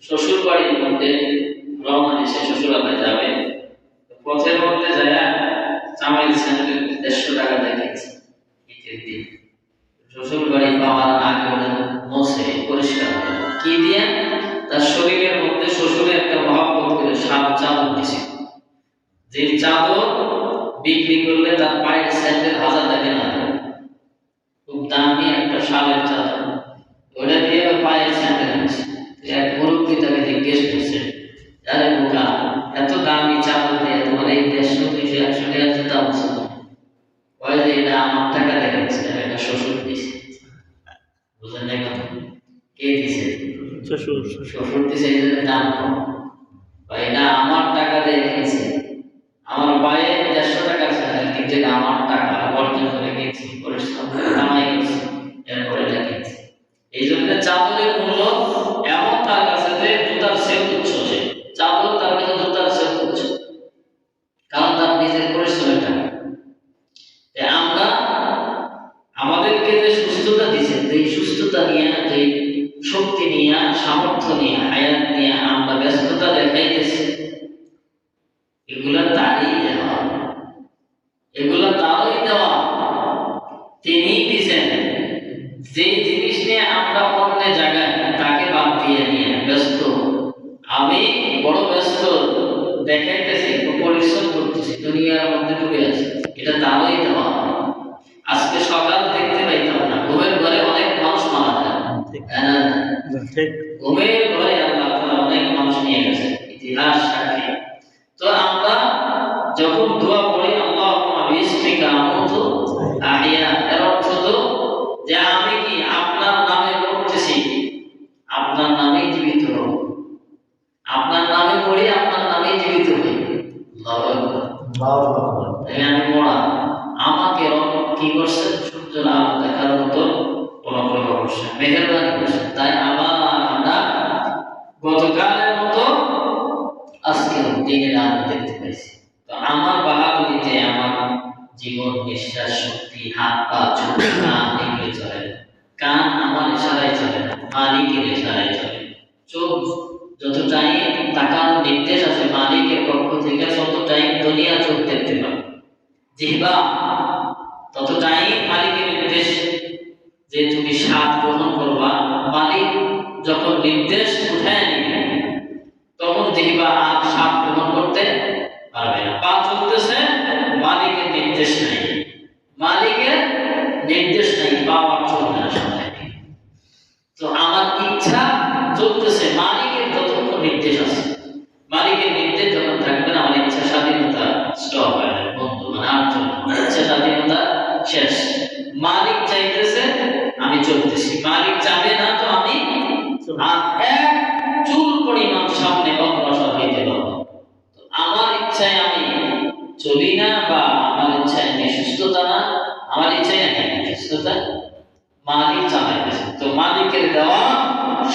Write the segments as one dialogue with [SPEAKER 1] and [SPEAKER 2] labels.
[SPEAKER 1] শ্বশুর বাড়ির মধ্যে রওনা দিছে, শ্বশুরালয় যাবে। পথের মধ্যে যায় জামাই স্যান্ডেল 150 টাকা দেখেছে। ঈদের দিন শ্বশুর বাড়ি পাওয়ার আগে মোছে পরিষ্কার কি দিয়ে তার শরীরের মধ্যে শ্বশুরের একটা মহব্বত করে সাত চাদর দিছে, যে চাদর বিক্রি করলে তার পায়ের স্যান্ডেল 1000 টাকা না, খুব দামি একটা শালের চাদর, ওটা দিয়ে পায়ের স্যান্ডেল আনছে। এক মুরব্বী তাকে জিজ্ঞেস করছে, আরে বোকা, এত দামি চাদর দিয়ে তোমার এই 150-200-100 টাকা জুতা আনছো? ওই যে এটা আমার টাকা দেখাচ্ছে, এটা শ্বশুর দিছে। বুঝলেন না কথা? কে দিছে? শ্বশুর দিছে, এই জন্য দাম কম। এটা আমার টাকা দিয়ে কিনছে, আমার পায়ে 150 টাকার স্যান্ডেল, কিন্তু এটা আমার টাকা অর্জন করে কিনছি, পরিশ্রম করে কামাই করছি, এরপরে এটা কিনছি। এই জন্য চাদরের মূল্য এমন তার কাছে যে জুতার চেয়ে তুচ্ছ, যে চাদর তার কাছে জুতার চেয়ে তুচ্ছ, কারণ তার নিজের পরিশ্রমের টাকা। আমরা আমাদেরকে যে সুস্থতা দিয়েছে, এই সুস্থতা নিয়ে, এই শক্তি নিয়ে, সামর্থ্য নিয়ে, হায়াত নিয়ে আমরা ব্যস্ততা দেখাইতেছি, এগুলা তারই দেওয়া, এগুলা তারই দেওয়া। তিনি দিয়েছেন। যে জিনিস নিয়ে আমরা অন্য জায়গায় তাকে বাদ দিয়ে নিয়ে ব্যস্ত, আমি বড় ব্যস্ত দেখাইতেছি, পরিশ্রম করতেছি, দুনিয়ার মধ্যে ডুবে আছি, এটা তারই দেওয়া। আজকে সকাল দেখতে পাইতাম না, ঘুমের ঘরে অনেক মানুষ মারা যায়, ঘুমের ঘরে আল্লাহ তাআলা অনেক মানুষ নিয়ে গেছে, ইতিহাস সাক্ষী। তো আমরা যখন দোয়া পড়ি আল্লাহুম্মা বিসমিকা আমুতু আহইয়া, এর অর্থ তো যে আমি কি আপনার নামে পড়তেছি, আপনার নামেই জীবিত হব, আপনার নামে পড়ি, আপনার নামেই জীবিত হই। আল্লাহু আকবার। আমি পড়া আমাকে কি করছেন? সূর্যের আলো দেখার মতো অনুগ্রহ করছেন, মেহেরবানি করছেন। তাই আবার আমরা গতকালের মতো আজকে দিনের আলো দেখতে পাইছি। তো আমার বাহাদুরিতে আমার জীবন, নিঃশ্বাস, শক্তি, হাত পা, চোখ, কান এগুলো চলে না। কান আমার ইশারায় চলে না, মালিকের ইশারায় চলে। চোখ যত টাইম তাকানোর নির্দেশ আছে মালিকের পক্ষ থেকে, তত টাইম দুনিয়া চোখ দেখতে পাবে। জিহ্বা তত টাইম মালিকের নির্দেশ যে তুমি স্বাদ গ্রহণ করবা, মালিক যখন নির্দেশ উঠায় নিবে তখন জিহ্বা আর স্বাদ গ্রহণ করতে পারবে না। পা চলতেছে, মালিকের নির্দেশ নাই, মালিকের নির্দেশ নাই, পা চলবে না সামনে। তো আমার ইচ্ছা চলতেছে, মালিকের যতক্ষণ নির্দেশ আছে, মালিকের নির্দেশ যখন থাকবে না, আমার ইচ্ছা স্বাধীনতা স্টপ হয়ে যাবে, বন্ধু, মানে আর চলবে না, ইচ্ছা স্বাধীনতা শেষ। মালিক চাইতেছে, আমি চলতেছি, মালিক চাবে না, তো আমি এক চুল পরিমাণ সামনে অগ্রসর হইতে পারবো। তো আমার ইচ্ছায় আমি চলি না, বা আমার ইচ্ছায় আমি সুস্থতা না, আমার ইচ্ছায় না সুস্থতা, মালিক চালাইতেছে। তো মালিকের দেওয়া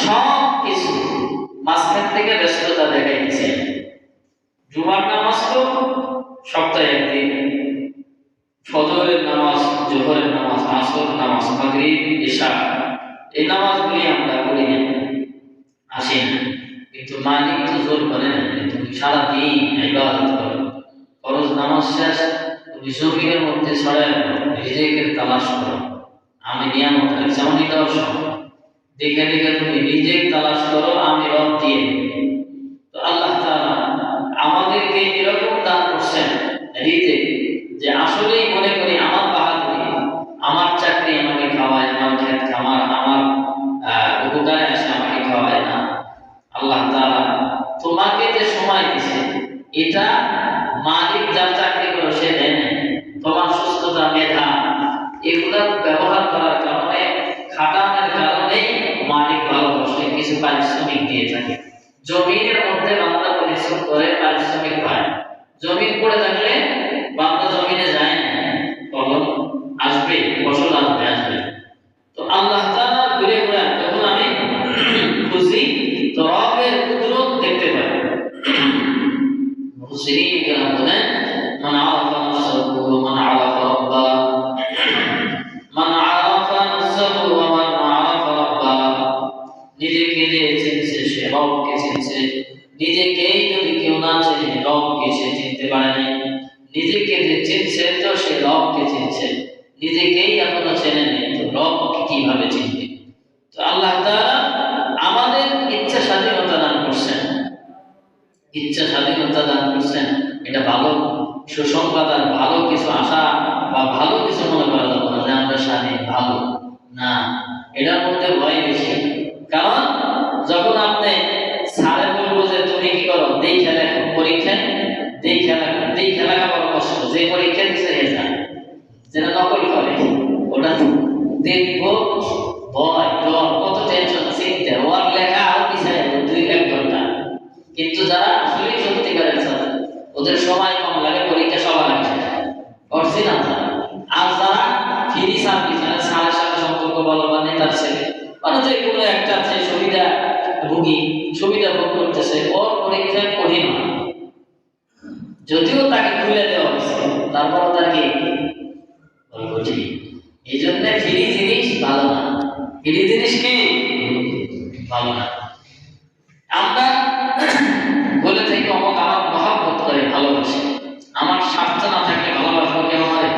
[SPEAKER 1] সব কিছু মাঝখান থেকে ব্যস্ততা দেখাইতেছে। জুমার নামাজ তো সপ্তাহে একদিন, ফজরের নামাজ, জোহরের নামাজ, আসর নামাজ, মাগরিব, ইশা, এই নামাজগুলি আমরা পড়ি না, আসি না, কিন্তু মালিক তো জোর করে না, তুমি সারাদিন ইবাদত করো, ফরজ নামাজ শেষ তুমি জমিনের মধ্যে ছড়ায় রিজিকের তালাশ করো, আমি নিয়ামত রাখছি, আমি দেওয়ার সময় দেখে দেখে তুমি রিজিক তালাশ করো, আমি রব দিয়ে। তো আল্লাহ তাআলা আমাদেরকে এরকম দান করছেন রিজিক, যে আসলেই মনে করি আমার বাহাদুরি, আমার চাকরি আমাকে খাওয়ায়, আমার ক্ষেত খামার আমার উপকারে আসে, আমাকে খাওয়ায় না। আল্লাহ তাআলা তোমাকে যে সময় দিছে, এটা মালিক যার চাকরি করো সে দেয় না। তোমার সুস্থতা, মেধা, এগুলা ব্যবহার করার কারণে, খাটানোর কারণে মালিক ভালোবাসে, কিছু পারিশ্রমিক দিয়ে থাকে। জমিনের মধ্যে বান্দা পরিশ্রম করে, পারিশ্রমিক পায়। জমিন পড়ে থাকলে বান্দা জমিনে যায় না, ফলন আসবে, ফসল আসবে। তো আল্লাহ তাআলা ঘুরে ঘুরে যখন আমি খুশি, তো রবের কুদরত দেখতে পাই। মুফাসসিরিন কেরাম বলেন, মান আরাফা নাফসাহু ওয়া মান আরাফা রাব্বাহু, মান আরাফা নাফসাহু ওয়া মান আরাফা রাব্বাহু, নিজেকে নিজেকে যে চিনছে সে রবকে চিনছে, নিজেকেই যদি কেউ না চেনে রবকে সে চিনতে পারে নাই। নিজেকে যে চিনছে তো সে রবকে চিনছে, নিজেকেই এখনো চেনে নেই তো রবকে কিভাবে চিনবে? তো আল্লাহ তাআলা আমাদের ইচ্ছা স্বাধীনতা দান করছেন, ইচ্ছা স্বাধীনতা দান করছেন। এটা ভালো সুসংবাদ, আর ভালো কিছু আশা বা ভালো কিছু মনে করা যাবে না যে আমরা স্বাধীন ভালো না, এটার মধ্যে ভয় বেশি। কারণ যখন আপনি স্যারে বলবো যে তুমি কি করো দেখে লেখো পরীক্ষায়, দেখে লেখা বড় কষ্ট, যে পরীক্ষা দিচ্ছে রেজাল্ট যেটা নকল করে ওটা দেখবো, ভয় ডর কত টেনশন চিন্তা, ওর লেখা আরো পিছায় 2-1 ঘন্টা। কিন্তু যারা আসলে সত্যিকারের ছাত্র ওদের সময় কম লাগে, পরীক্ষা সবার আগে করছি না তারা। আর যারা ফ্রি সার্ভিস মানে স্যারের সাথে সম্পর্ক ভালো বা নেতার ছেলে মানে যে কোনো একটা আছে সুবিধা ভোগী, সুবিধা ভোগ করতেছে, ওর পরীক্ষা কঠিন হয়, যদিও তাকে খুলে দেওয়া হয়েছে তারপর তার কি কঠিন। এই জন্য ফ্রি জিনিস ভালো না, ফ্রি জিনিস কি ভালো না। আমরা বলে থাকি অমুক আমার মহব্বত করে ভালোবাসে, আমার স্বার্থ না থাকলে ভালোবাসবো কেন? হয়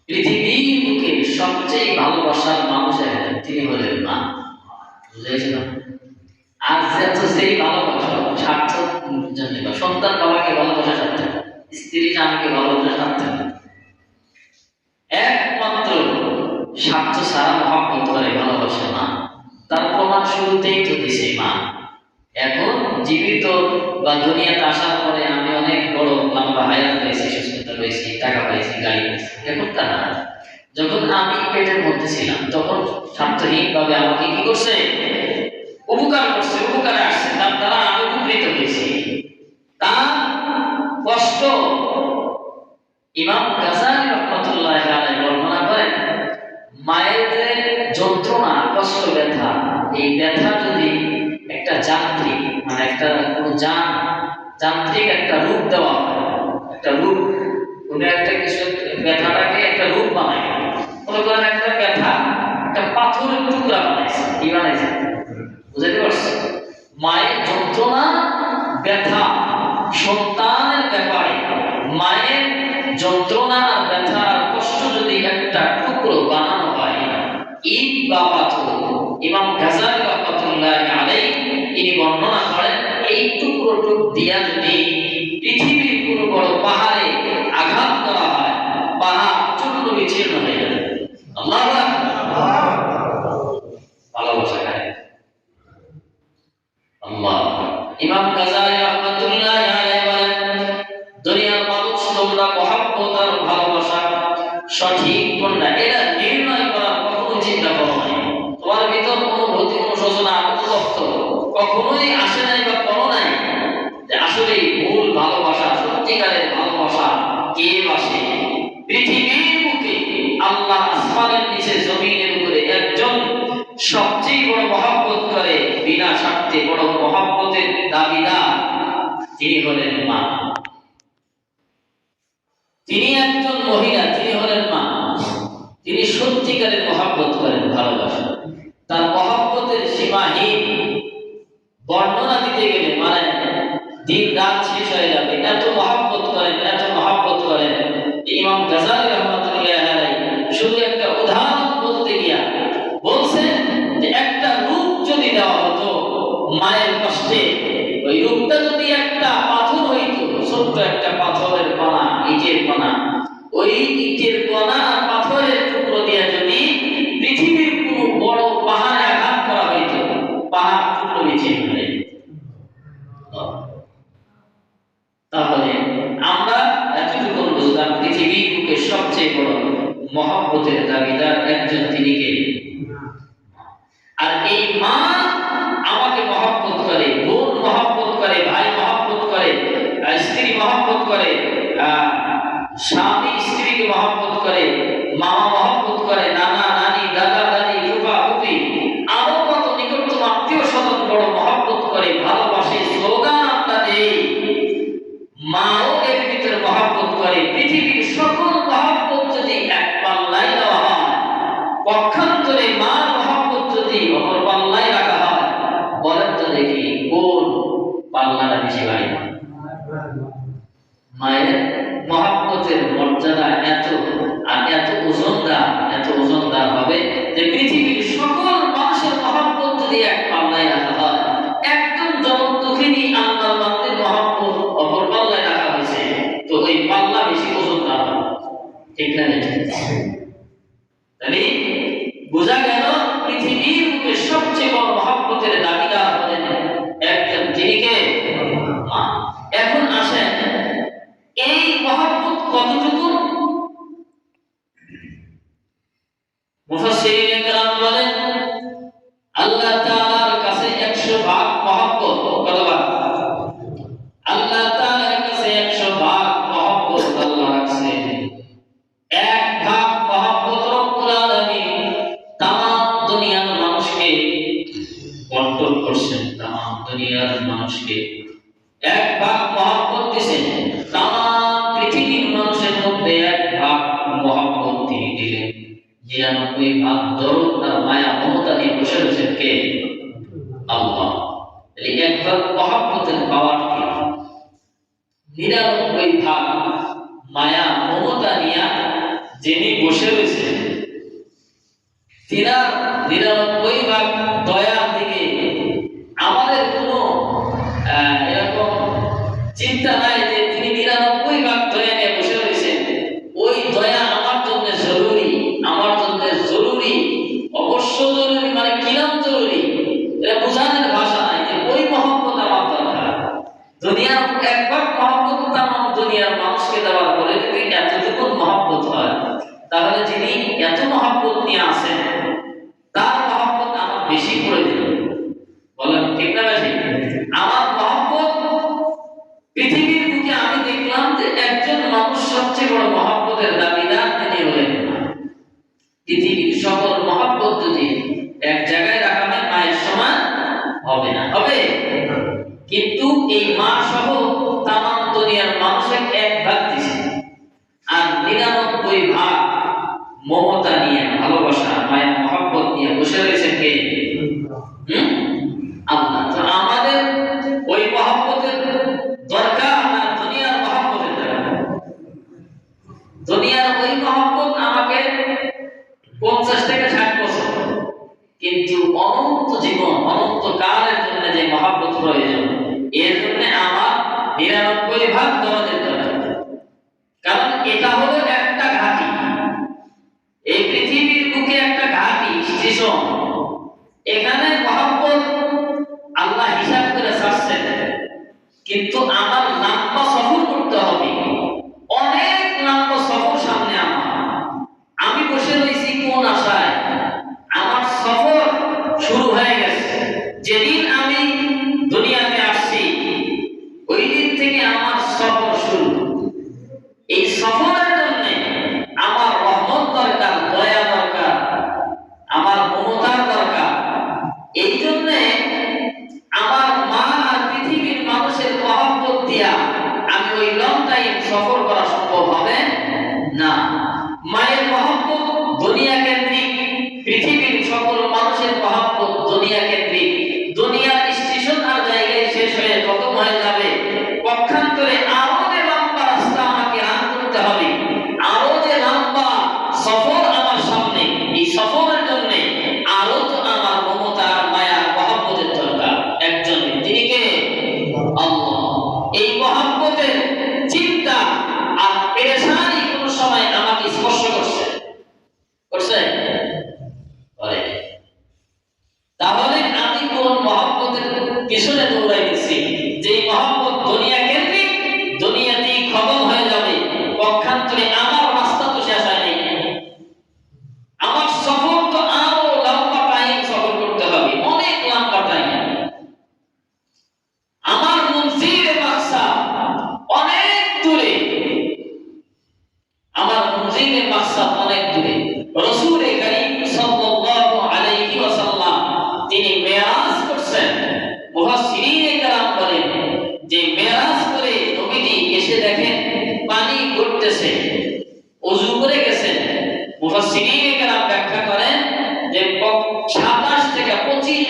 [SPEAKER 1] পৃথিবীর বুকে সবচেয়ে ভালোবাসার মানুষের তিনি হলেন মা, বুঝেছিল? আর সেই ভালোবাসা স্বার্থ জন্য বা সন্তান বাবাকে ভালোবাসা স্বার্থে, স্ত্রী স্বামীকে ভালোবাসা স্বার্থে, একমাত্র স্বার্থ ছাড়া মহব্বত করে ভালোবাসে মা। তার প্রমাণ শুরুতেই তো দিছে মা। এখন জীবিত বা দুনিয়াতে আসার পরে আমি অনেক বড় লম্বা হায়াত পেয়েছি, সুস্থতা পেয়েছি, টাকা পেয়েছি, গাড়ি পেয়েছি, এখন তা না। যখন আমি পেটের মধ্যে ছিলাম তখন স্বার্থহীন ভাবে আমাকে কি করছে? উপকার করছে, উপকারে আসছে, তার দ্বারা আমি উপকৃত হয়েছি। তার কষ্ট ইমাম গাজালি রহমাতুল্লাহি আলাইহি বর্ণনা করেন, মায়ের যন্ত্রণা, কষ্ট, ব্যথা, এই ব্যথা যদি একটা যান্ত্রিক মানে একটা কোনো যান্ত্রিক একটা রূপ দেওয়া হয়, একটা রূপ কোনো একটা কিছু ব্যথাটাকে একটা রূপ বানায়, মনে করেন একটা ব্যথা একটা পাথরের টুকরা বানাইছে, কি বানাইছে বুঝতে পারছো? মায়ের যন্ত্রণা ব্যথা সন্তানের ব্যাপারে, মায়ের যন্ত্রণা আর ব্যথা আর কষ্ট যদি একটা টুকরো বানানো হয় ইট বা পাথর, ইমাম গাজালি রাহমাতুল্লাহি আলাইহি তিনি বর্ণনা করেন এই টুকরো দিয়া যদি পৃথিবীর কোনো বড় পাহাড়ে আঘাত করা হয়, পাহাড় চূর্ণ বিচূর্ণ হয়ে যাবে। আল্লাহু আকবার, ভালোবাসা কারে আল্লাহ। ইমাম গাজালি রাহমাতুল্লাহি আলাইহি বলেন, দুনিয়ার মানুষ তোমরা মহব্বত আর ভালোবাসা সঠিক কোনটা এটা নির্ণয় করা কখনো চিন্তা করো না। তোমার ভিতর অনুভূতি, অনুশোচনা, অনুরক্ত কখনোই আসে নাই বা করো নাই যে আসলে মূল ভালোবাসা, সত্যিকারের ভালোবাসা কে বাসে? পৃথিবীর বুকে আল্লাহ আসমানের নিচে জমিনের উপরে একজন সবচেয়ে বড় মহব্বত করে, বিনা স্বার্থে বড় মহব্বতের দাবিদার, তিনি হলেন মা। তিনি একজন মহিলা, তিনি হলেন মা। তিনি সত্যিকারের মহব্বত করেন, ভালোবাসেন। তার মহব্বতের সীমাহীন বর্ণনা দিতে গেলে মানে দিন রাত শেষ হয়ে যাবে, এত মহব্বত করেন, এত মহব্বত করেন। ইমাম গাজালি রাহমাতুল্লাহি আলাইহি শুধু একটা উদাহরণ বলতে গিয়া বলছেন যে একটা রূপ যদি দেওয়া হতো মায়ের কষ্টে, ওই রূপটা যদি একটা পাথর হইতো, ছোট্ট একটা পাথরের কণা, ইটের কণা, ওই ইটের কণা আর পাথরের টুকরো দিয়ে যদি পৃথিবীর কোনো বড় পাহাড়ে আঘাত করা হইতো, পাহাড় টুকরো বিছিয়ে ফেলে। তাহলে আমরা এতটুকু বুঝলাম পৃথিবীর বুকে সবচেয়ে বড় মহব্বতের দাবিদার একজন, তিনি কে? আর এই মা আমাকে মহব্বত করে, বোন মহব্বত করে, ভাই মহব্বত করে, স্ত্রী মহব্বত করে, স্বামী স্ত্রীকে মহব্বত করে, মামা মহব্বত করে, নানা নানি, দাদা দাদি, ফুফা ফুফি, আরো কত নিকটতম আত্মীয় স্বজন বড় মহব্বত করে, ভালোবাসে, স্লোগান আমরা দেই। মাও এর ভিতরে মহব্বত করে। পৃথিবীর সকল মহব্বত যদি এক পাল্লায় দেওয়া হয়, পক্ষান্তরে মা মহব্বত যদি অপর পাল্লায় রাখা হয়, বলেন তো দেখি কোন পাল্লাটা বেশি ভারী? মায়ের মহব্বতের মর্যাদা এত আর এত ওজনদার হবে যে পৃথিবীর সকল মানুষের মহব্বত যদি এক পাল্লায় রাখা হয়, একদম যখন দুঃখিনী আল্লাহর বান্দার মহব্বত অপর পাল্লায় রাখা হয়েছে, তো ওই পাল্লা বেশি ওজনদার হবে, ঠিক না? তাহলে বোঝা গেল পৃথিবীর বুকে সবচেয়ে বড় মহব্বতের দাবিদার হলেন একজন, যিনি কে? মা। এখন আসেন, এই মহব্বত কতটুকু? মুফাসসিরিন কেরাম বলেন আল্লাহ তাআলার কাছে 100 ভাগ মহব্বত। কত ভাগ? আল্লাহ তাআলার কাছে 100 ভাগ মহব্বত আল্লাহ রাখছেন। 1 ভাগ মহব্বত রব্বুল আলামিন তামাম দুনিয়ার মানুষকে বন্টন করছেন, তামাম দুনিয়ার মানুষকে 1 ভাগ মহব্বত দিয়েছেন। তামাম পৃথিবীর মানুষের মধ্যে 1 ভাগ মহব্বত তিনি দিলেন। 99 ভাগ দরদ আর মায়া মমতা নিয়ে বসে রয়েছেন কে? আল্লাহ। এই 1 ভাগ মহব্বতের পাওয়ার কি? 99 ভাগ মায়া মমতা নিয়ে যিনি বসে রয়েছেন, তিনার 99 ভাগ দয়ার দিকে আমাদের কোনো এরকম চিন্তা নাই যে তিনি 99 ভাগ দয়া নিয়ে বসে রয়েছেন। ওই দয়া আমার জন্য জরুরি, আমার জন্য জরুরি, অবশ্য জরুরি, মানে কিরম জরুরি এটা বোঝানোর ভাষা নাই যে ওই মহব্বত আমার দরকার। দুনিয়ার 1 ভাগ মহব্বত তামাম দুনিয়ার মানুষকে দেওয়ার পরে যদি এতটুকু মহব্বত হয়, তাহলে যিনি এত মহব্বত নিয়ে আসেন তার মহব্বত আমার বেশি করে দিল। বলেন ঠিক না বেশি? আমার মহব্বত পৃথিবীর বুকে আমি দেখলাম যে একজন মানুষ সবচেয়ে বড় মহব্বতের দাবিদার, তিনি হলেন মা। পৃথিবীর সকল মহব্বত যদি এক জায়গায় রাখা হয়, মায়ের সমান হবে না, হবে? কিন্তু এই মা সহ তামাম দুনিয়ার মানুষের 1 ভাগ দিছে, আর 99 ভাগ মমতা নিয়ে, ভালোবাসা, মায়া মহব্বত নিয়ে বসে রয়েছেন কে? আল্লাহ। তো আমাদের ওই মহব্বতের দরকার না দুনিয়ার মহব্বতের দরকার? দুনিয়ার ওই মহব্বত আমাকে 50 থেকে 60 বছর, কিন্তু অনন্ত জীবন, অনন্ত কালের জন্য যে মহব্বত প্রয়োজন, এর জন্য আমার 99 ভাগ দরদের দরকার। কারণ এটা হলো একটা ঘাঁটি, এই পৃথিবীর বুকে একটা ঘাঁটি, স্টেশন। এখানে মহব্বত আল্লাহ হিসাব করে ছাড়ছেন, কিন্তু আমার লম্বা সফর করতে হবে, অনেক লম্বা সফর সামনে আমার। আমি বসে রয়েছি কোন আশায়? আমার সফর শুরু হয়ে গেছে। যেদিন আমি দুনিয়াতে আসছি ওই দিন থেকে আমার সফর শুরু। এই সফরের জন্য আমার রহমত দরকার, দয়া দরকার, আমার মমতার দরকার। এই জন্য আমার মা আর পৃথিবীর মানুষের মহব্বত দিয়া আমি ওই লং টাইম সফর করা সম্ভব হবে না। মায়ের মহব্বত দুনিয়া কেন্দ্রিক, পৃথিবীর সকল মানুষের মহব্বত দুনিয়া কেন্দ্রিক। দুনিয়ার স্টেশন আর জায়গায় শেষ হয়ে খতম হয়ে যাবে, পক্ষান্তরে আরো যে লম্বা রাস্তা আমাকে রান করতে হবে, আরো যে লম্বা সফর আমার সামনে, এই সফরের জন্য আরো তো আমার মমতা, মায়া, মহব্বতের দরকার। একজন, তিনি কে? আল্লাহ। এই মহব্বতের চিন্তা আর পেরেশানি কোন সময় আমাকে স্পর্শ করছে? করছে? তাহলে আমি কোন মহব্বতের পিছনে দৌড়াইতেছি? যে মহব্বত দুনিয়া কেন্দ্রিক, দুনিয়াতেই খতম হয়ে যাবে, পক্ষান্তরে আমার রাস্তা তো শেষ হয় নাই। আমার সফর তো আরো লম্বা টাইম সফর করতে হবে, অনেক লম্বা টাইম। আমার মনজিলে মাকসাদ অনেক দূরে, আমার মনজিলে মাকসাদ অনেক দূরে। রাসূল কারীম সাল্লাল্লাহু আলাইহি ওয়াসাল্লাম তিনি মেরাজ করছেন। মুফাসসিরিন কেরাম বলেন যে মেরাজ করে নবীজি এসে দেখেন পানি পড়তেছে, ওযু করে গেছেন। মুফাসসিরিন কেরাম ব্যাখ্যা করেন যে 27 থেকে 25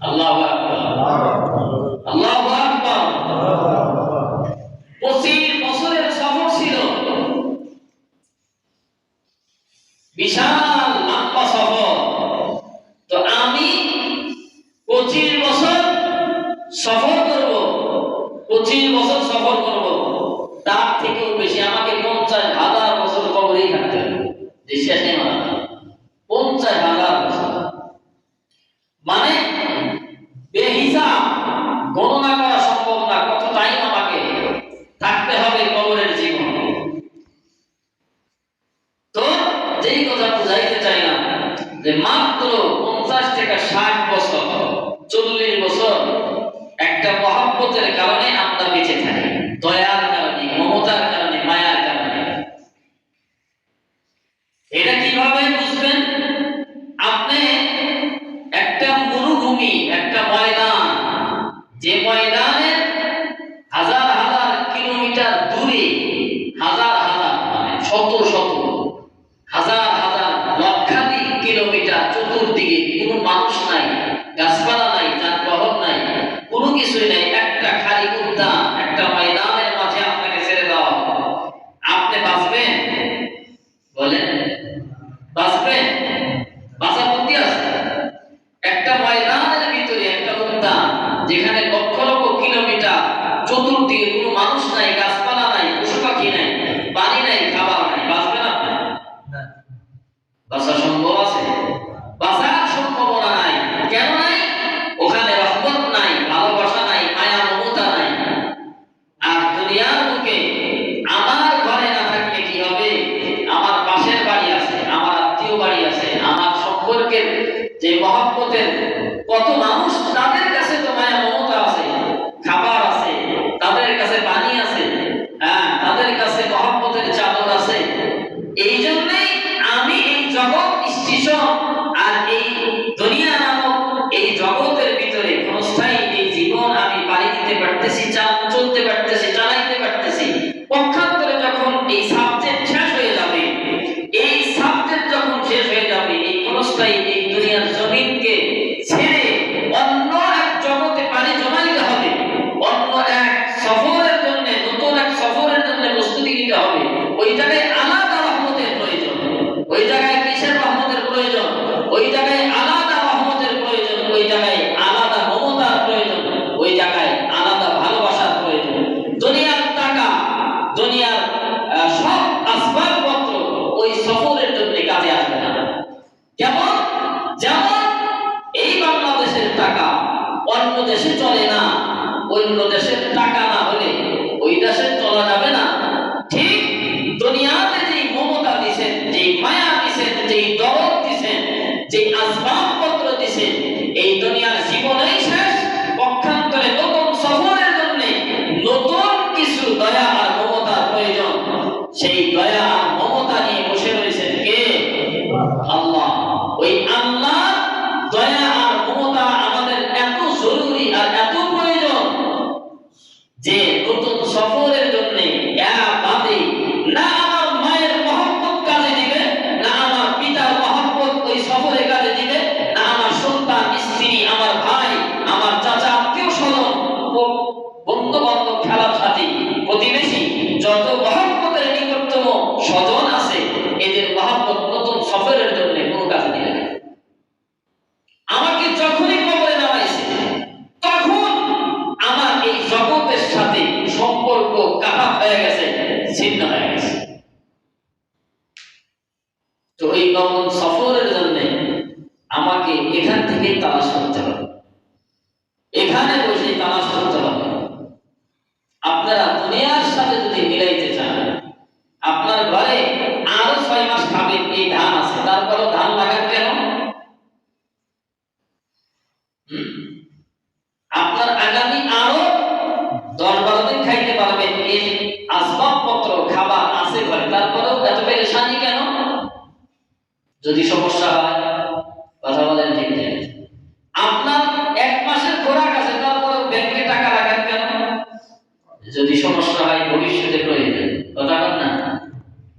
[SPEAKER 1] আল্লাহু আকবার, আল্লাহু আকবার। 25 বছরের সফর ছিল, বিশাল লম্বা সফর। তো আমি 25 বছর সফর করব, 25 বছর সফর করব, তার থেকেও বেশি আমাকে 50,000 বছর কবরেই থাকতে হবে। যে শেষে মারা 50,000 বছর, মানে বেহিসাব গণনা করা সম্ভব না কত টাইম আমাকে থাকতে হবে কবরের জীবন। তো যেই কথা বুঝাইতে চাইলাম যে মাত্র 50 থেকে 60 বছর, 40 বছর একটা মহব্বতের কারণে আমরা বেঁচে থাকি, দয়ার কারণে, মমতার কারণে, মায়ার কারণে। এটা কিভাবে বুঝবেন? আপনি একটা মরুভূমি, একটা ময়দান, যে ময়দানে হাজার হাজার কিলোমিটার দূরে, হাজার হাজার মানে শত শত হাজার হাজার লক্ষাধিক কিলোমিটার চতুর্দিকে কোনো মানুষ নাই, গাছপালা নাই, যানবাহন নাই, কোনো কিছুই নাই, একটা খালি উদ্যান, একটা ময়দানের মাঝে আপনাকে ছেড়ে দেওয়া। আপনি বাঁচবেন? বলেন, বাঁচবেন? বাঁচার বুদ্ধি আছে? একটা ময়দানের ভিতরে একটা উদ্যান, যেখানে লক্ষ লক্ষ কিলোমিটার চতুর্দিকে কোনো মানুষ নাই, গাছপালা নাই, পশু পাখি নাই, পানি নাই, খাবার নাই, বাঁচবেন আপনি? বাঁচা সম্ভব আছে? বাঁচার সম্ভাবনা নাই। কেন নাই? ওখানে রহমত নাই, ভালোবাসা নাই, মায়া মমতা নাই। আর দুনিয়ার বুকে আমার ঘরে না থাকলে কি হবে? আমার পাশের বাড়ি আছে, আমার আত্মীয় বাড়ি আছে, আমার সম্পর্কের যে মহব্বতের কত মানুষ, তাদের কাছে তো মায়া মমতা আছে, খাবার আছে, তাদের কাছে পানি আছে, হ্যাঁ, তাদের কাছে মহব্বতের চাদর আছে। এই জন্যই আমি এই জগৎ স্টেশন আর এই দুনিয়া নামক এই জগতের ভিতরে ক্ষণস্থায়ী এই জীবন আমি পাড়ি দিতে পারতেছি, চলতে পারতেছি, চালাইতে পারতেছি। পক্ষান্তরে যখন এই সাবজেক্ট শেষ হয়ে যাবে, এই সাবজেক্ট যখন শেষ হয়ে যাবে, এই ক্ষণস্থায়ী এই দুনিয়ার জমিনকে ছেড়ে অন্য এক জগতে পাড়ি জমাইতে হবে, অন্য এক সফরের জন্য, নতুন এক সফরের জন্য প্রস্তুতি নিতে হবে। ওই জায়গায় আলাদা রহমতের প্রয়োজন, ওই জায়গায় কিসের রহমতের প্রয়োজন? ওই জায়গায় আলাদা রহমতের প্রয়োজন, ওই জায়গায় আলাদা মমতার প্রয়োজন, ওই জায়গায় আলাদা ভালোবাসার প্রয়োজন। দুনিয়ার টাকা, দুনিয়ার সব আসবাবপত্র ওই সফরের জন্য কাজে আসবে না। যেমন যেমন এই বাংলাদেশের টাকা অন্য দেশে চলে না, অন্য দেশের টাকা না হলে ওই দেশে চলা যাবে না। ঠিক দুনিয়াতে যেই মমতা দিছেন, যেই মায়া দিছেন, যেই দরদ দিছেন, যেই আসবাবপত্র দিছেন, এই দুনিয়ার জীবনেই শেষ। পক্ষান্তরে নতুন সফরের জন্য নতুন কিছু দয়া আর মমতার প্রয়োজন। সেই দয়া আর মমতা নিয়ে বসে রয়েছেন কে? আল্লাহ। ওই আল্লাহ দয়া আর মমতা আমাদের এত জরুরি আর এত প্রয়োজন যে নতুন সফরের জন্য বাদে না আমার মায়ের মহব্বত কাজে দিবে, না আমার পিতার মহব্বত ওই সফরে কাজে দিবে, না আমার সন্তান, স্ত্রী, আমার ভাই, আমার চাচা, আত্মীয় স্বজন, বন্ধু বান্ধব, খেলার সাথী, প্রতিবেশী, যত মহব্বতের নিকটতম স্বজন আছে, এদের মহব্বত নতুন সফরের জন্য কোনো কাজে দিবে না। আমাকে যখনই কবরে নামাইছে, তখন আমার এই জগতের সাথে সম্পর্ক কাটা হয়ে গেছে, ছিন্ন হয়ে গেছে। তো এই নতুন সফরের জন্য আমাকে এখান থেকে তালাশ করতে হবে, এখানে বসে তালাশ করতে হবে। আপনারা দুনিয়ার সাথে যদি মিলাইতে চান, আপনার ঘরে আরো 6 মাস খাবেন এই ধান আছে, তারপরও ধান লাগান কেন? আপনার আগামী আরো 10-12 দিন খাইতে পারবেন এই আসবাবপত্র, খাবার আছে ঘরে, তারপরেও এত পেরেশানি কেন? যদি সমস্যা হয়, কথা বলেন ঠিক নেই। আপনার 1 মাসের খোরাক আছে, তারপরেও ব্যাংকে টাকা রাখেন কেন? যদি সমস্যা হয়, ভবিষ্যতে প্রয়োজন। কথা বল না,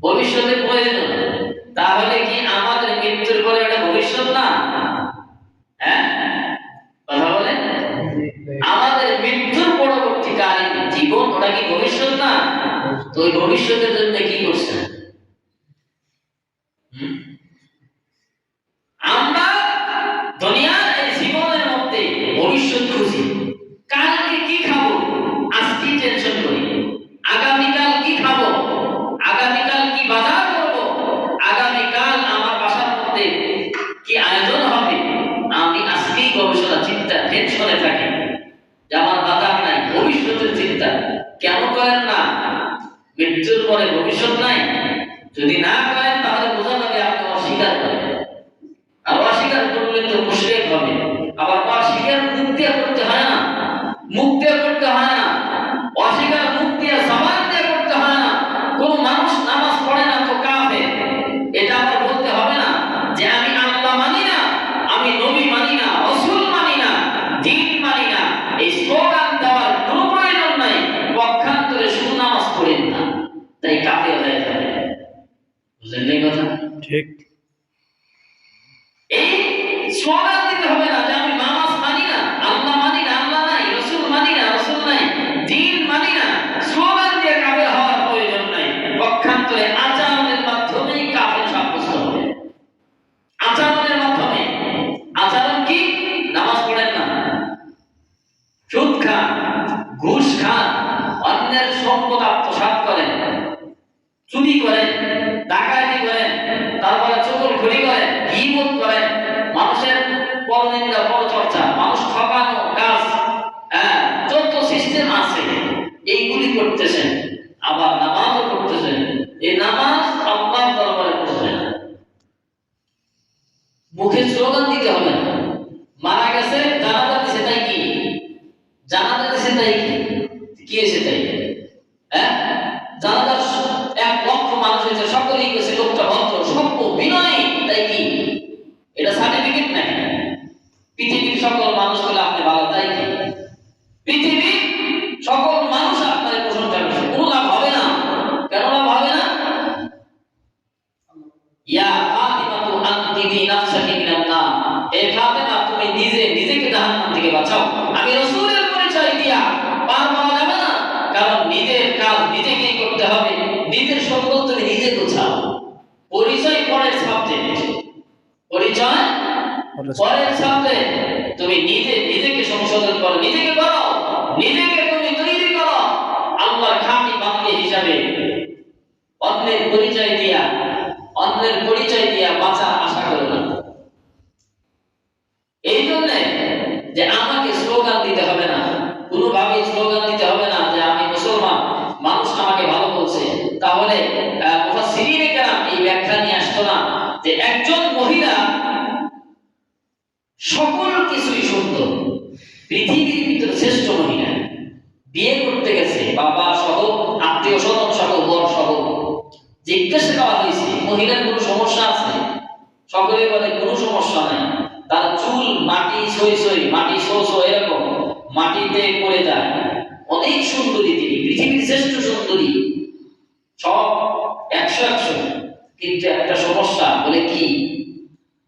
[SPEAKER 1] ভবিষ্যতে প্রয়োজন। তাহলে কি আমাদের মৃত্যুর পরে এটা ভবিষ্যৎ না? হ্যাঁ, কথা বলেন। ওটা কি ভবিষ্যৎ না? তো ওই ভবিষ্যতের জন্য কি করছেন? আমরা দুনিয়ার এই জীবনের মধ্যে ভবিষ্যৎ খুঁজি, কালকে কি খাবো আজকে টেনশন করি, আগামীকাল কি খাবো, আগামীকাল কি বাজার করবো, আগামীকাল আমার বাসার মধ্যে কি আয়োজন হবে, আমি আজকেই গবেষণা চিন্তা টেনশনে থাকি যে আমার বাজার নাই, ভবিষ্যতের চিন্তা কেন করেন না? মৃত্যুর পরে ভবিষ্যৎ নাই? যদি না করেন তাহলে বোঝা যাবে আপনি অস্বীকার করেন, আর অস্বীকার করলে তো মুশরিক হবে। আবার অস্বীকার মুখ দিয়ে করতে হয় না, মুখ দিয়ে করতে হয় না, অস্বীকার মুখ দিয়ে জবান দিয়ে করতে হয় না। কোন মানুষ নামাজ পড়ে না তো কাফের, এটা আবার বলতে হবে না যে আমি আল্লাহ মানি না, আমি নবী মানি না, রাসূল মানি না, দ্বীন মানি না। এই স্লোগান দেওয়ার কোনো প্রয়োজন নাই। পক্ষান্তরে শুধু নামাজ পড়েন না, তাই কাফের হয়ে যাবে। বুঝলেন এই কথা?
[SPEAKER 2] ঠিক।
[SPEAKER 1] এই স্লোগান দিতে হবে না যে আমি নামাজ মানি না, আল্লাহ মানি না, আল্লাহ নাই, রাসূল মানি না, রাসূল নাই, দ্বীন মানি না। স্লোগান দিয়ে কাফের হওয়ার প্রয়োজন নাই। পক্ষান্তরে আচরণের মাধ্যমেই কাফের সাব্যস্ত হবে। আচরণের মাধ্যমে। আচরণ কি? নামাজ পড়েন না, সুদ খান, ঘুষ খান, অন্যের সম্পদ আত্মসাৎ করেন, চুরি করেন, ডাকাতি করেন, তারপরে চগলখড়ি করেন, গীবত করেন, মানুষের পরনিন্দা পরচর্চা, মানুষ ঠকানো কাজ, যত সিস্টেম আছে এইগুলি করতেছেন। আবার নামাজও করতেছেন। এই নামাজ আল্লাহর দরবারে পৌঁছবে না। মুখে স্লোগান দিতে হবে না। মারা গেছে, জানাজা দিছে, তাই কি? জানাজা দিছে তাই কি হয়েছে তাই? জানাজার 1 লক্ষ মানুষ হয়েছে, সকলেই গেছে লোকটা ভদ্র সভ্য বিনয়ী, তাই কি? এটা সার্টিফিকেট নাই। পৃথিবীর সকল মানুষগুলো আপনি ভালো, তাই কি? পৃথিবীর সকল মানুষ আপনার প্রশংসা করছে, কোনো লাভ হবে না। কেন লাভ হবে না? ইয়া ফাতিমাতু আনতি বি নাফসাকি মিনান নার, হে ফাতিমা তুমি নিজেকে জাহান্নাম থেকে বাঁচাও। আমি রাসূলের পরিচয় দিয়া পার পাওয়া যাবে না, কারণ নিজের কাজ নিজেকেই করতে হবে। নিজের সম্পদ তুমি নিজে গোছাও। পরিচয় পরের সাবজেক্ট, পরিচয় পরের সাবজেক্ট। তুমি নিজেকে সংশোধন করো, নিজেকে করো, নিজেকে তুমি তৈরি করো আল্লাহর খাঁটি বান্দা হিসাবে। অন্যের পরিচয় দিয়া বাঁচার আশা করো না। এই জন্য যে আমাকে স্লোগান দিতে হবে না, কোনোভাবেই স্লোগান দিতে হবে না যে আমি মুসলমান, মানুষ আমাকে ভালো বলছে। তাহলে মুফাসসিরিনে কেরাম এই ব্যাখ্যা নিয়ে আসতো না যে একজন মহিলা সকল কিছুই সুন্দর, পৃথিবীর ভিতরে শ্রেষ্ঠ মহিলা, বিয়ে করতে গেছে বাবা সহ, আত্মীয় স্বজন সহ, বর সহ। জিজ্ঞাসা করা হয়েছে মহিলার কোনো সমস্যা আছে? সকলে বলে কোনো সমস্যা নাই। তার চুল মাটি সই মাটি শো এরকম মাটিতে পড়ে যায়, অনেক সুন্দরী তিনি, পৃথিবীর শ্রেষ্ঠ সুন্দরী, সব 100 কিন্তু একটা সমস্যা। বলে কি?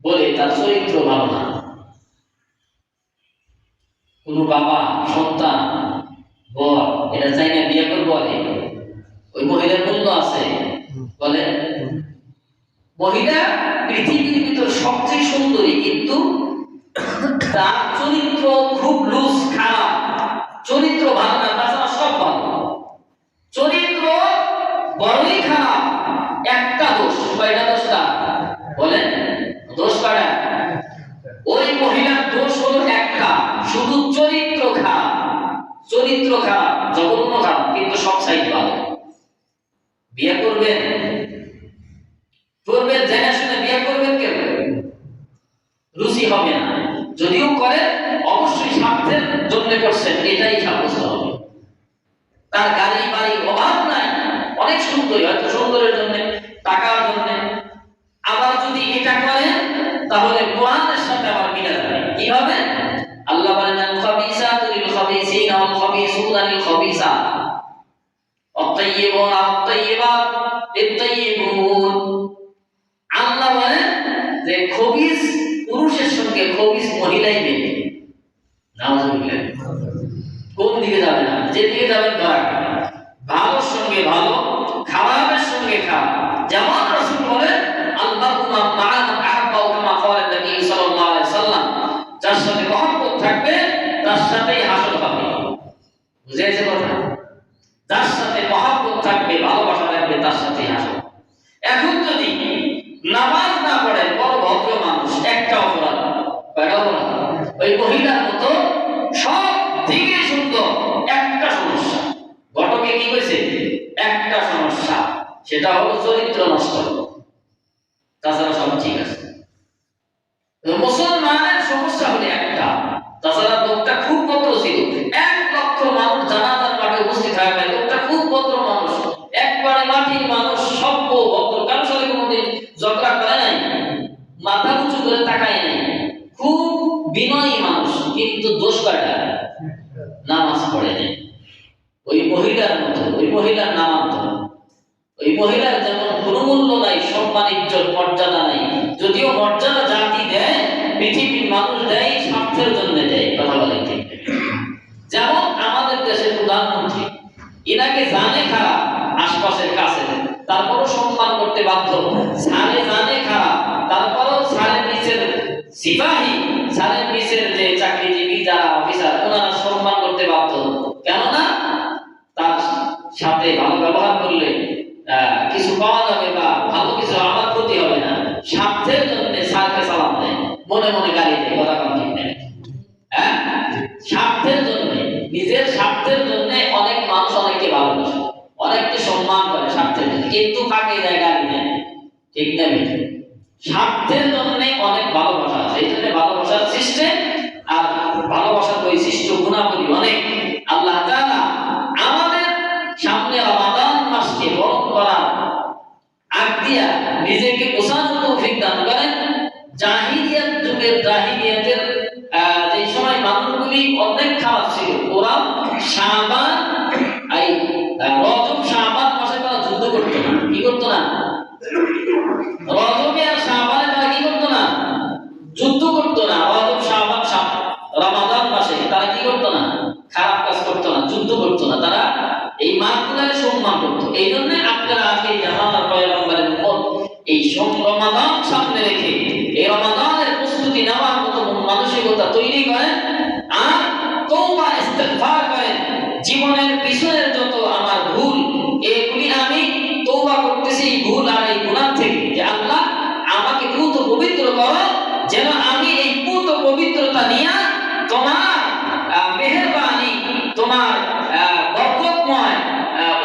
[SPEAKER 1] বলে তার চরিত্র ভালো না। কোন বাবা সন্তান বর এটা চাই না বিয়ে করবো, বলে ওই মহিলার মূল্য আছে? বলে মহিলা পৃথিবীর ভিতর সবচেয়ে সুন্দরী, কিন্তু তার চরিত্র খুব লুজ, খারাপ চরিত্র, ভালো না। তাছাড়া সব ভালো, চরিত্র বড়ই খারাপ। একটা দোষ, কয়টা দোষটা বলেন? দোষ কয়টা? ওই মহিলার দোষ হলো একটা, শুধু চরিত্র খারাপ। চরিত্র খারাপ, জঘন্য খারাপ, কিন্তু সব সাইড ভালো। বিয়ে করবেন জেনে শুনে বিয়ে করবেন কেন? রুচি হবে না। যদিও করে অবশ্যই স্বার্থের জন্য করছেন, এটাই সাব্যস্ত হবে। তার গাড়ি বাড়ি অভাব নাই, অনেক সুন্দরী, হয়তো সুন্দরের জন্য, টাকার জন্য। আবার যদি এটা করেন তাহলে কোরআনের সাথে আবার মিলে যাবে। কি হবে? আল্লাহ বলেন আল খাবিসাতু লিল খাবিসিনা ওয়াল খাবিসুনা লিল খাবিসাত ওয়াত-তাইয়্যিবুনা ওয়াত-তাইয়্যিবাত লিত-তাইয়্যিবুন। আল্লাহ বলেন যে খবিস পুরুষের সঙ্গে খবিস মহিলাই মেলে। নাউযুবিল্লাহ। কোন দিকে যাবে না, যেদিকে যাবেন ধরা। ভালোর সঙ্গে ভালো, খারাপের সঙ্গে খারাপ। যেমন রাসূল বলেন আল-মার'ু মা'a মান আহাব্বা কামা ক্বালা নবী সাল্লাল্লাহু আলাইহি সাল্লাম, যার সাথে মহব্বত থাকবে তার সাথেই হাসর হবে। বুঝেছে কথা? যার সাথে মহব্বত থাকবে, ভালোবাসা থাকবে, তার সাথেই হাসর। এখন যদি নামাজ না পড়ে বড় ভদ্র মানুষ, একটা অপরাধ, কয়টা অপরাধ? ওই মহিলার মতো সব দিকে সুন্দর, একটা সমস্যা। ঘটকে কি কইছে? একটা সমস্যা, সেটা হলো চরিত্র নষ্ট। তাছাড়া সব ঠিক আছে। মুসলমানের সমস্যা হলো একটা, তাছাড়া লোকটা খুব ভদ্র ছিল। 1 লক্ষ মানুষ জানাজার মাঠে উপস্থিত হয়, লোকটা খুব ভদ্র মানুষ, একবারে মাটির মানুষ, সভ্য ভদ্র, কারোর সাথে কোনোদিন ঝগড়া করে নাই, মাথা উঁচু করে তাকায় নাই, খুব বিনয়ী মানুষ, কিন্তু দোষ কয়টা? নামাজ পড়ে নাই। ওই মহিলার মতো, ওই মহিলার নামান্ত, ওই মহিলার যেমন কোনো মূল্য নাই, সম্মান, ইজ্জত, মর্যাদা নাই। যদিও মর্যাদা জাতি দেয়, পৃথিবীর মানুষ দেয় স্বার্থের জন্য দেয়, কথা বলেন ঠিক? যেমন আমাদের দেশের প্রধানমন্ত্রী, এনাকে জানে খারাপ আশপাশের কাছে, তারপরও সম্মান করতে বাধ্য। সালে জানে খারাপ, তারপরও সালের নিচের সিপাহী, সালের নিচের যে চাকরিজীবী যারা অফিসার, ওনারা সম্মান করতে বাধ্য। কেননা তার সাথে ভালো ব্যবহার করলে কিছু পাওয়া যাবে বা ভালো কিছু আমার ক্ষতি হবে না। স্বার্থের জন্য স্যারকে সালাম দেয়, মনে মনে গালি দেয়, কথা কম ঠিক নেই। হ্যাঁ, স্বার্থের জন্য, নিজের স্বার্থের জন্য অনেক মানুষ অনেককে ভালোবাসে, অনেককে সম্মান করে স্বার্থের জন্য, কিন্তু ফাঁকে যায় গালি দেয়, ঠিক না? স্বার্থের জন্য অনেক ভালোবাসা আছে, এই জন্য ভালোবাসার সিস্টেম আর ভালোবাসার বৈশিষ্ট্য গুণাবলী অনেক। আল্লাহ তাআলা আমাদের সামনে রমাদান মাসকে বরণ করার আগ দিয়া নিজেকে বোঝানোর তৌফিক দান করেন। জাহিলিয়াত যুগের, জাহিলিয়াতের যে সময় মানুষগুলি অনেক খারাপ ছিল, ওরা শাবান, এই রজব শাবান মাসে তারা যুদ্ধ করতো না। কি করতো না? রজবে আর শাবানে তারা কি করতো না? যুদ্ধ করতো না। রজব, শাবান, রমাদান মাসে তারা কি করতো না? খারাপ কাজ করতো না, যুদ্ধ করতো না। তারা এই মাসগুলোকে সম্মান করতো। এই জন্য আপনারা আজকে জামাতের পয়গম্বরের উম্মত এই রমাদান সামনে রেখে এই রমাদানের প্রস্তুতি নেওয়ার মতো মানসিকতা তৈরি করেন আর তওবা ইস্তিগফার করেন। জীবনের পিছনের যত আমার ভুল, এগুলি আমি তওবা করতেছি এই ভুল আর এই গুনাহ থেকে, যে আল্লাহ আমাকে পূত পবিত্র করো, যেন আমি এই পূত পবিত্রতা নিয়ে তোমার মেহেরবানি, তোমার বরকতময়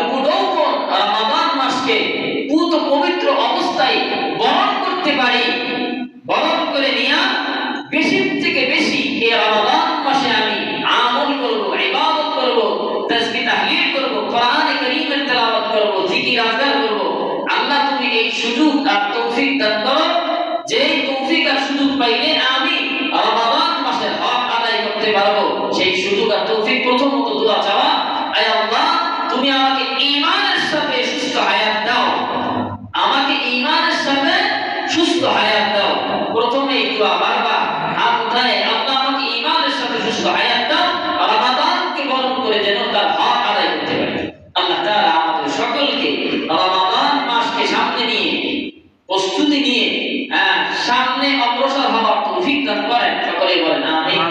[SPEAKER 1] উপঢৌকন রমাদান মাসকে পূত পবিত্র অবস্থায় বরণ করতে পারি। বরণ করে নিয়ে বেশি থেকে বেশি এই রমাদান মাসে আমি আমল করব, ইবাদত করব, তাসবিহ তাহলিল করব, কোরআনে কারীমের তেলাওয়াত করব, জিকির আজকার করব। আল্লাহ তুমি এই সুযোগ আর তৌফিক দান করো, যে তৌফিক আর সুযোগ পাইলে আমি রমাদান মাসের হক আদায় করতে পারবো। সেই সুযোগ আর তৌফিক প্রথমত দোয়া চাওয়া, আয় আল্লাহ তুমি আমাকে ঈমানের সাথে সুস্থ হায়াত দাও, আমাকে ঈমানের সাথে সুস্থ হায়াত দাও। প্রথমে এই দোয়া বারবার হাত উঠায়, আল্লাহ আমাকে ঈমানের সাথে সুস্থ হায়াত দাও, রমাদানকে বরণ করে যেন তার হক আদায় করতে পারি। আল্লাহ তাআলা আমাদের সকলকে রমাদান মাসকে সামনে নিয়ে, প্রস্তুতি নিয়ে সামনে অগ্রসর হওয়ার তৌফিক দান করেন। সকলে বলেন আমিন।